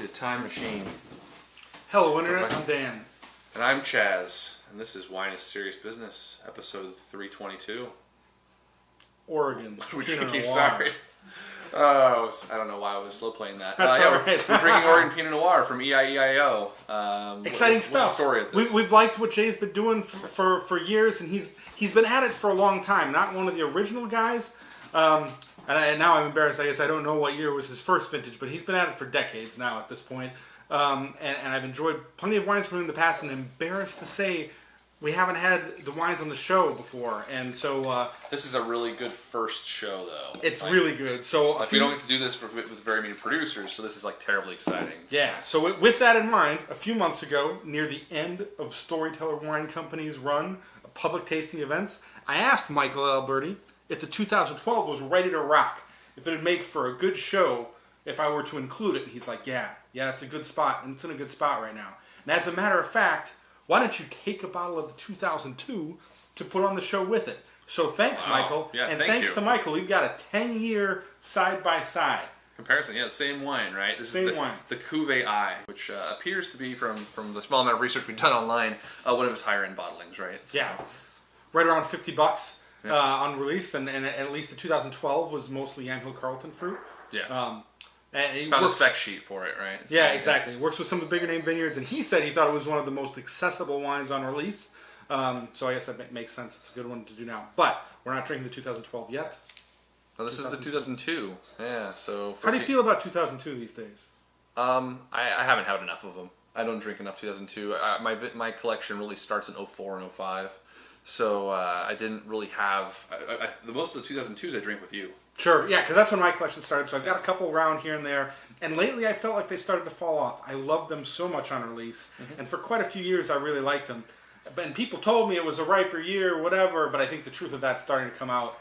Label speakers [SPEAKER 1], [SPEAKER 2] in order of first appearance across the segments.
[SPEAKER 1] the time machine.
[SPEAKER 2] Hello, Internet. I'm Dan.
[SPEAKER 1] And I'm Chaz. And this is Wine is Serious Business, episode 322.
[SPEAKER 2] Oregon Pinot Noir.
[SPEAKER 1] Sorry. I don't know why I was slow playing that.
[SPEAKER 2] That's all right.
[SPEAKER 1] We're drinking Oregon Pinot Noir from EIEIO.
[SPEAKER 2] Exciting stuff.
[SPEAKER 1] What's the story of this?
[SPEAKER 2] We've liked what Jay's been doing for years, and he's been at it for a long time. Not one of the original guys. And now I'm embarrassed. I guess I don't know what year was his first vintage, but he's been at it for decades now at this point. And I've enjoyed plenty of wines from him in the past, and embarrassed to say we haven't had the wines on the show before. And so
[SPEAKER 1] this is a really good first show, though.
[SPEAKER 2] It's really good. So
[SPEAKER 1] we don't get to do this with very many producers, so this is like terribly exciting.
[SPEAKER 2] Yeah. So with that in mind, a few months ago, near the end of Storyteller Wine Company's run of public tasting events, I asked Michael Alberty if the 2012 was ready to rock, if it would make for a good show if I were to include it. And he's like, yeah, it's a good spot, and it's in a good spot right now. And as a matter of fact, why don't you take a bottle of the 2002 to put on the show with it? So thanks,
[SPEAKER 1] Wow.
[SPEAKER 2] Michael.
[SPEAKER 1] Yeah,
[SPEAKER 2] and
[SPEAKER 1] thank
[SPEAKER 2] thanks
[SPEAKER 1] you.
[SPEAKER 2] to Michael, we've got a 10-year side-by-side.
[SPEAKER 1] Comparison, yeah, the same wine, right? This
[SPEAKER 2] Same
[SPEAKER 1] is
[SPEAKER 2] wine.
[SPEAKER 1] The Cuvee I, which appears to be, from the small amount of research we've done online, one of his higher-end bottlings, right? So,
[SPEAKER 2] Yeah. Right around $50
[SPEAKER 1] Yeah.
[SPEAKER 2] on release, and at least the 2012 was mostly Yamhill Carlton fruit.
[SPEAKER 1] Yeah.
[SPEAKER 2] And it
[SPEAKER 1] Found
[SPEAKER 2] works,
[SPEAKER 1] a spec sheet for it, right? So,
[SPEAKER 2] yeah, exactly. Works with some of the bigger name vineyards, and he said he thought it was one of the most accessible wines on release. So I guess that makes sense. It's a good one to do now. But we're not drinking the 2012 yet.
[SPEAKER 1] Well, this is the 2002. Yeah, so...
[SPEAKER 2] How do you feel about 2002 these days?
[SPEAKER 1] I haven't had enough of them. I don't drink enough 2002. My collection really starts in 04 and 05. So I didn't really have... the most of the 2002s I drink with you.
[SPEAKER 2] Sure, yeah, because that's when my collection started. So I've got a couple around here and there. And lately I felt like they started to fall off. I loved them so much on release. Mm-hmm. And for quite a few years I really liked them. And people told me it was a riper year, whatever. But I think the truth of that's starting to come out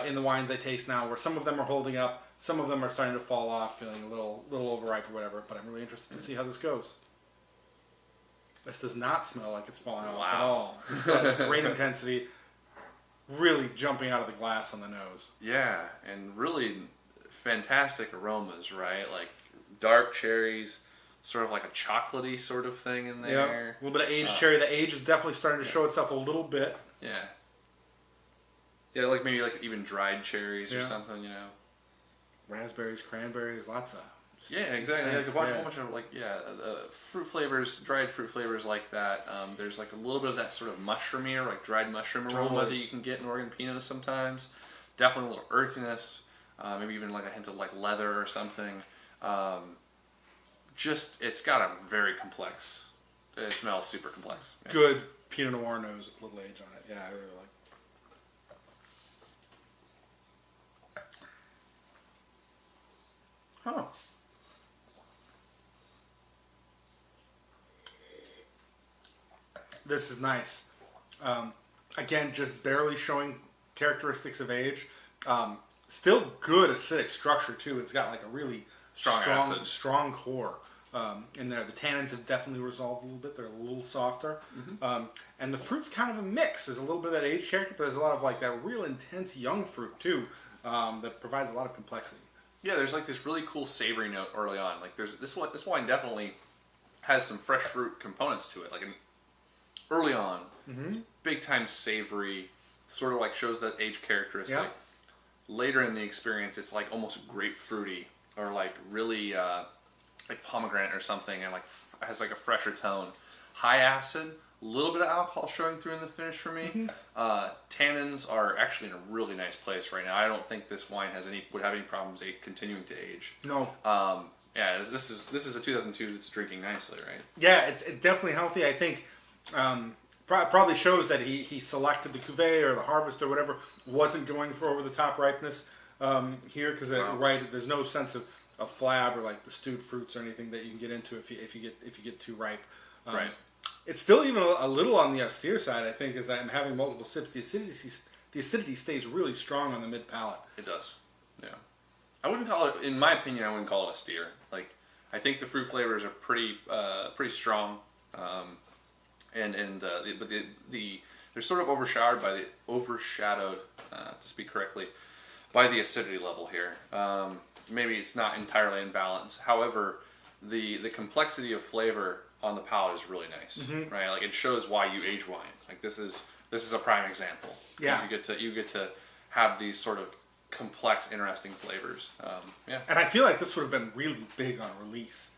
[SPEAKER 2] in the wines I taste now, where some of them are holding up. Some of them are starting to fall off, feeling a little overripe or whatever. But I'm really interested to see how this goes. This does not smell like it's falling off at all. This has great intensity. Really jumping out of the glass on the nose.
[SPEAKER 1] Yeah, and really fantastic aromas, right? Like dark cherries, sort of like a chocolatey sort of thing in there.
[SPEAKER 2] Yeah, a little bit of aged cherry. The age is definitely starting to show itself a little bit.
[SPEAKER 1] Yeah. Yeah, like maybe like even dried cherries or something, you know.
[SPEAKER 2] Raspberries, cranberries, lots of...
[SPEAKER 1] Yeah, exactly. Like a whole bunch of fruit flavors, dried fruit flavors like that. There's like a little bit of that sort of mushroomy or like dried mushroom aroma that you can get in Oregon Pinot sometimes. Definitely a little earthiness, maybe even like a hint of like leather or something. It's got a very complex. It smells super complex. Yeah.
[SPEAKER 2] Good Pinot Noir nose with a little age on it. Yeah, I really like it. Huh. This is nice. Again, just barely showing characteristics of age. Still good acidic structure too. It's got like a really strong core in there. The tannins have definitely resolved a little bit. They're a little softer. Mm-hmm. And the fruit's kind of a mix. There's a little bit of that age character, but there's a lot of like that real intense young fruit too that provides a lot of complexity. Yeah,
[SPEAKER 1] there's like this really cool savory note early on. Like there's this wine definitely has some fresh fruit components to it. Like early on, it's big time savory, sort of like shows that age characteristic.
[SPEAKER 2] Yeah.
[SPEAKER 1] Later in the experience, it's like almost grapefruity or like really like pomegranate or something, and like has like a fresher tone. High acid, a little bit of alcohol showing through in the finish for me. Mm-hmm. Tannins are actually in a really nice place right now. I don't think this wine would have any problems continuing to age.
[SPEAKER 2] No.
[SPEAKER 1] Yeah, this is a 2002 that's drinking nicely, right?
[SPEAKER 2] Yeah, it's definitely healthy. I think probably shows that he selected the Cuvee or the Harvest or whatever, wasn't going for over the top ripeness here because there's no sense of flab or like the stewed fruits or anything that you can get into if you get too ripe.
[SPEAKER 1] Right.
[SPEAKER 2] It's still even a little on the austere side, I think, as I'm having multiple sips. The acidity stays really strong on the mid palate.
[SPEAKER 1] It does. Yeah. I wouldn't call it, in my opinion, I wouldn't call it austere. Like, I think the fruit flavors are pretty strong. But they're sort of overshadowed, to speak correctly, by the acidity level here. Maybe it's not entirely in balance. However, the complexity of flavor on the palate is really nice, right? Like it shows why you age wine. Like this is a prime example.
[SPEAKER 2] Yeah.
[SPEAKER 1] You get to have these sort of complex, interesting flavors. Yeah.
[SPEAKER 2] And I feel like this would have been really big on release,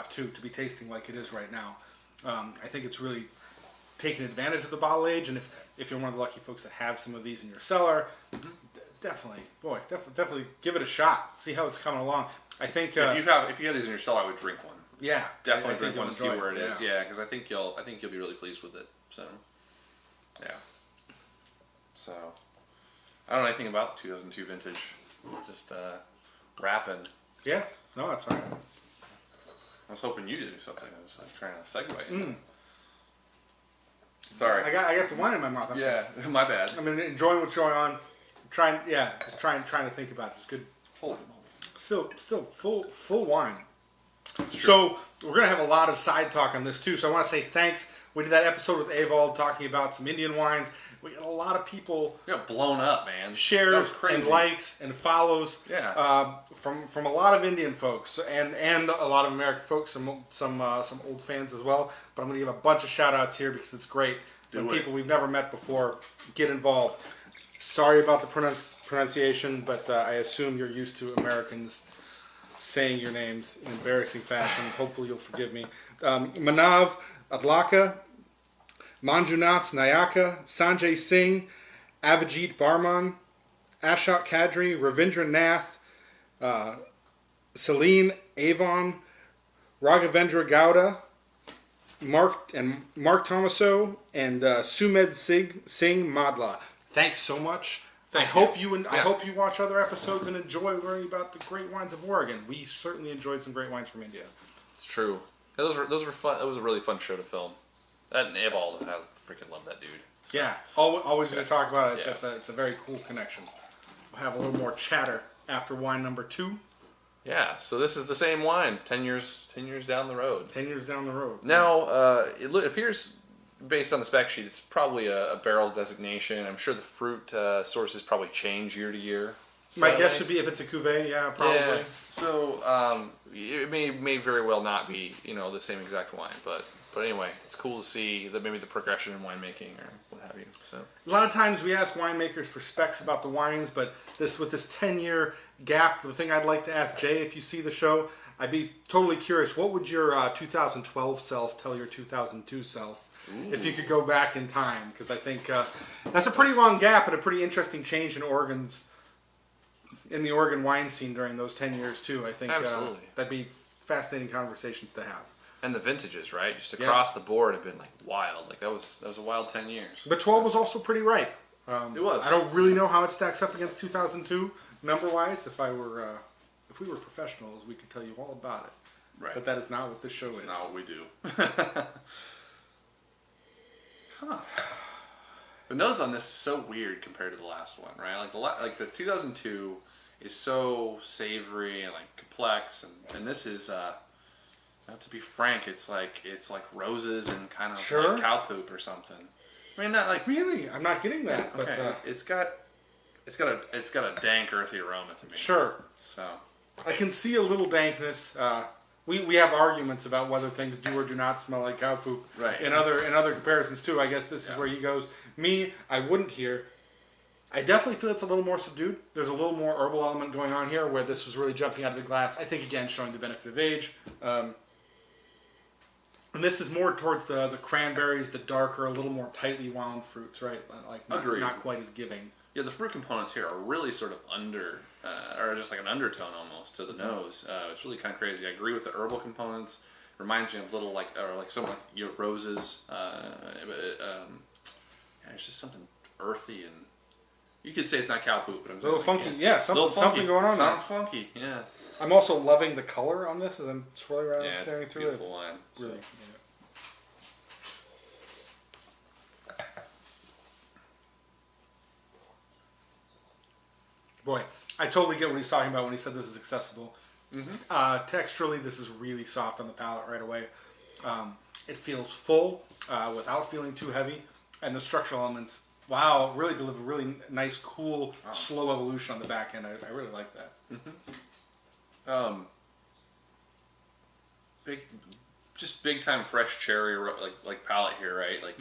[SPEAKER 2] too, to be tasting like it is right now. I think it's really taking advantage of the bottle age, and if you're one of the lucky folks that have some of these in your cellar, definitely give it a shot. See how it's coming along. I think
[SPEAKER 1] if you have these in your cellar, I would drink one.
[SPEAKER 2] Yeah,
[SPEAKER 1] definitely drink one to see where it is. Yeah, because I think you'll be really pleased with it. So, yeah. So, I don't know anything about the 2002 vintage. Just rapping.
[SPEAKER 2] Yeah, no, that's all right.
[SPEAKER 1] I was hoping you to do something. I was like trying to segue. Sorry,
[SPEAKER 2] I got the wine in my mouth.
[SPEAKER 1] Yeah, my bad.
[SPEAKER 2] I mean, enjoying what's going on. Trying to think about it. It's good.
[SPEAKER 1] Holy moly.
[SPEAKER 2] Still full wine. So we're gonna have a lot of side talk on this too. So I want to say thanks. We did that episode with Evald talking about some Indian wines. We got a lot of people.
[SPEAKER 1] You got blown up, man.
[SPEAKER 2] Shares and likes and follows.
[SPEAKER 1] Yeah.
[SPEAKER 2] From a lot of Indian folks and a lot of American folks. Some old fans as well. But I'm gonna give a bunch of shout outs here because it's great when people we've never met before get involved. Sorry about the pronunciation, but I assume you're used to Americans saying your names in embarrassing fashion. Hopefully you'll forgive me. Manav Adlaka, Manjunath Nayaka, Sanjay Singh, Avijit Barman, Ashok Kadri, Ravindra Nath, Celine Avon, Raghavendra Gowda, Mark Thomaso, and Sumed Singh Madla. Thanks so much. I hope you watch other episodes and enjoy learning about the great wines of Oregon. We certainly enjoyed some great wines from India.
[SPEAKER 1] It's true. Those were fun. That was a really fun show to film. That Evald, I freaking love that dude. So.
[SPEAKER 2] Yeah, always going to talk about it. Yeah. It's a very cool connection. We'll have a little more chatter after wine number 2.
[SPEAKER 1] Yeah, so this is the same wine. 10 years down the road.
[SPEAKER 2] 10 years down the road.
[SPEAKER 1] Now it appears, based on the spec sheet, it's probably a barrel designation. I'm sure the fruit sources probably change year to year.
[SPEAKER 2] My guess would be if it's a Cuvee, yeah, probably. Yeah.
[SPEAKER 1] So it may very well not be the same exact wine, but anyway, it's cool to see that maybe the progression in winemaking or what have you. So
[SPEAKER 2] a lot of times we ask winemakers for specs about the wines, but with this 10-year gap, the thing I'd like to ask Jay, if you see the show, I'd be totally curious. What would your 2012 self tell your 2002 self? Ooh. If you could go back in time? Because I think that's a pretty long gap and a pretty interesting change in the Oregon wine scene during those 10 years too. I think that'd be fascinating conversations to have.
[SPEAKER 1] And the vintages, right? Just across the board have been like wild. Like that was a wild 10 years.
[SPEAKER 2] But 12 was also pretty ripe.
[SPEAKER 1] It was.
[SPEAKER 2] I don't really know how it stacks up against 2002 number-wise. If we were professionals, we could tell you all about it.
[SPEAKER 1] Right.
[SPEAKER 2] But that is not what this show is.
[SPEAKER 1] It's not what we do. Huh. The nose on this is so weird compared to the last one, right? Like the 2002 is so savory and like complex, and this is to be frank, it's like roses and kind of like cow poop or something. I mean, not like
[SPEAKER 2] really. I'm not getting that. But
[SPEAKER 1] okay. It's got a dank, earthy aroma to me.
[SPEAKER 2] Sure.
[SPEAKER 1] So
[SPEAKER 2] I can see a little dankness. We have arguments about whether things do or do not smell like cow poop.
[SPEAKER 1] Right.
[SPEAKER 2] In other comparisons too. I guess this is where he goes. Me, I wouldn't here. I definitely feel it's a little more subdued. There's a little more herbal element going on here, where this was really jumping out of the glass. I think again showing the benefit of age. And this is more towards the cranberries, the darker, a little more tightly wound fruits, right? Like not quite as giving.
[SPEAKER 1] Yeah, the fruit components here are really sort of or just like an undertone almost to the nose. It's really kind of crazy. I agree with the herbal components. It reminds me of little roses. It's just something earthy, and you could say it's not cow poop, but I'm
[SPEAKER 2] a little funky. Yeah, something going on there.
[SPEAKER 1] Something funky. Yeah.
[SPEAKER 2] I'm also loving the color on this as I'm swirling around and staring through it.
[SPEAKER 1] Beautiful wine.
[SPEAKER 2] Really. Yeah. Boy, I totally get what he's talking about when he said this is accessible. Mm-hmm. Texturally, this is really soft on the palate right away. It feels full without feeling too heavy. And the structural elements, really deliver really nice, cool, slow evolution on the back end. I really like that.
[SPEAKER 1] Mm-hmm. just big time fresh cherry like palate here, right? Like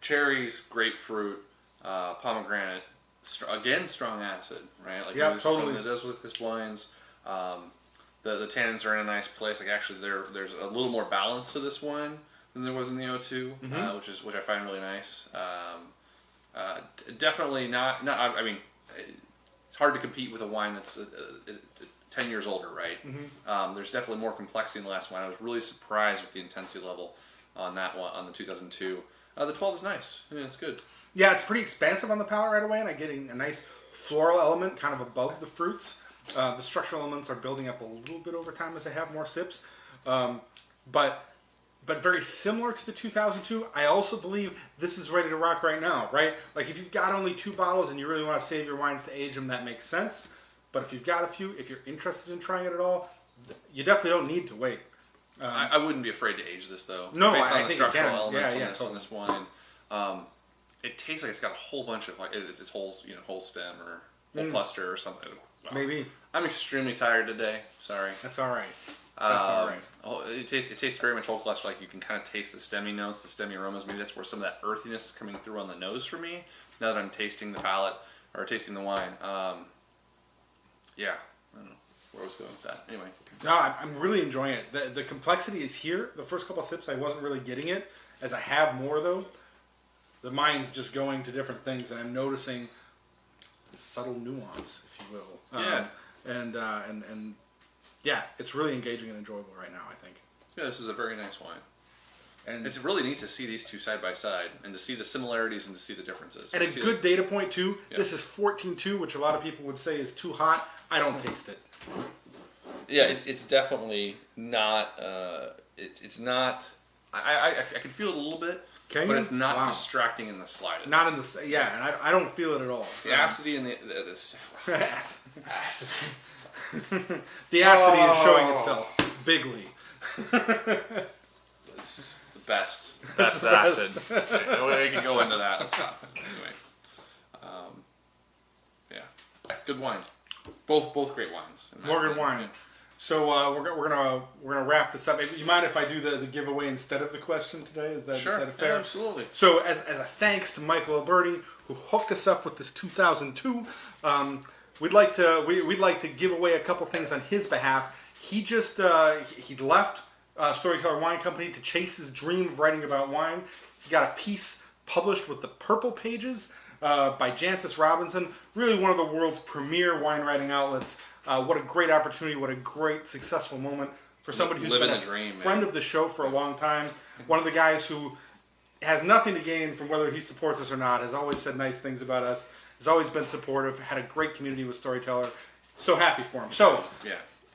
[SPEAKER 1] cherries, grapefruit, pomegranate. Again, strong acid, right? Like
[SPEAKER 2] totally.
[SPEAKER 1] Something that does with his wines. The tannins are in a nice place. Like actually, there's a little more balance to this wine than there was in the O2, which I find really nice. Definitely not. I mean, it's hard to compete with a wine that's 10 years older, right? There's definitely more complexity in the last wine. I was really surprised with the intensity level on that one, on the 2002. The 12 is nice. Yeah, it's good.
[SPEAKER 2] Yeah, it's pretty expansive on the palate right away, and I'm getting a nice floral element kind of above the fruits. The structural elements are building up a little bit over time as I have more sips. But very similar to the 2002, I also believe this is ready to rock right now, right? Like if you've got only 2 bottles and you really want to save your wines to age them, that makes sense. But if you've got a few, if you're interested in trying it at all, you definitely don't need to wait.
[SPEAKER 1] I wouldn't be afraid to age this though.
[SPEAKER 2] No,
[SPEAKER 1] based on
[SPEAKER 2] I
[SPEAKER 1] the
[SPEAKER 2] think
[SPEAKER 1] structural
[SPEAKER 2] you can.
[SPEAKER 1] elements
[SPEAKER 2] Yeah,
[SPEAKER 1] on this wine. It tastes like it's got a whole bunch of like it's whole stem or whole cluster or something. Wow.
[SPEAKER 2] Maybe.
[SPEAKER 1] I'm extremely tired today. Sorry.
[SPEAKER 2] That's all right. That's all right.
[SPEAKER 1] It tastes very much whole cluster. Like you can kind of taste the stemmy notes, the stemmy aromas. Maybe that's where some of that earthiness is coming through on the nose for me. Now that I'm tasting the palate or tasting the wine. Yeah. I don't know where I was going with that. Anyway.
[SPEAKER 2] No, I'm really enjoying it. The complexity is here. The first couple of sips, I wasn't really getting it. As I have more, though, the mind's just going to different things, and I'm noticing the subtle nuance, if you will.
[SPEAKER 1] Yeah.
[SPEAKER 2] And yeah, it's really engaging and enjoyable right now, I think.
[SPEAKER 1] Yeah, this is a very nice wine.
[SPEAKER 2] And
[SPEAKER 1] it's really neat to see these two side by side and to see the similarities and to see the differences.
[SPEAKER 2] And a good data point, too. Yeah. This is 14.2, which a lot of people would say is too hot. I don't taste it.
[SPEAKER 1] Yeah, it's definitely not. It's not. I can feel it a little bit, but it's not distracting in the slightest.
[SPEAKER 2] Not in the and I don't feel it at all.
[SPEAKER 1] The acidity and the
[SPEAKER 2] acid. The acidity is showing itself bigly.
[SPEAKER 1] This is the best acid. We can go into that. Let's stop. Anyway, yeah, good wine. Both great wines.
[SPEAKER 2] More good wine. Yeah. So we're gonna wrap this up. You mind if I do the giveaway instead of the question today? Is that fair?
[SPEAKER 1] Yeah, absolutely.
[SPEAKER 2] So as a thanks to Michael Alberty, who hooked us up with this 2002, we'd like to give away a couple things on his behalf. He just he left Storyteller Wine Company to chase his dream of writing about wine. He got a piece published with the Purple Pages by Jancis Robinson, really one of the world's premier wine writing outlets. What a great opportunity, what a great successful moment for somebody who's been a friend of the show for a long time. One of the guys who has nothing to gain from whether he supports us or not, has always said nice things about us, has always been supportive, had a great community with Storyteller. So happy for him. So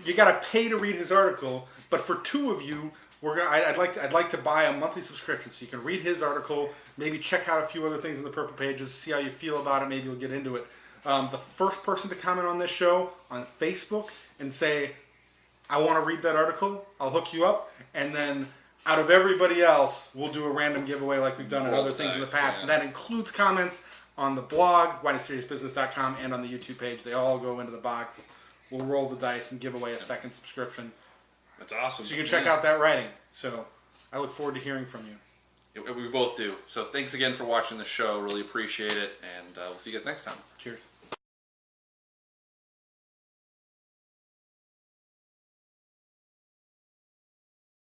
[SPEAKER 2] you got to pay to read his article, but for 2 of you, I'd like to buy a monthly subscription so you can read his article, maybe check out a few other things in the Purple Pages, see how you feel about it, maybe you'll get into it. The first person to comment on this show on Facebook and say, I want to read that article, I'll hook you up, and then out of everybody else, we'll do a random giveaway like we've done on other things in the past. And that includes comments on the blog, wineandseriousbusiness.com, and on the YouTube page. They all go into the box. We'll roll the dice and give away a second subscription.
[SPEAKER 1] That's awesome.
[SPEAKER 2] So you can check out that writing. So I look forward to hearing from you.
[SPEAKER 1] We both do. So thanks again for watching the show. Really appreciate it. And we'll see you guys next time.
[SPEAKER 2] Cheers.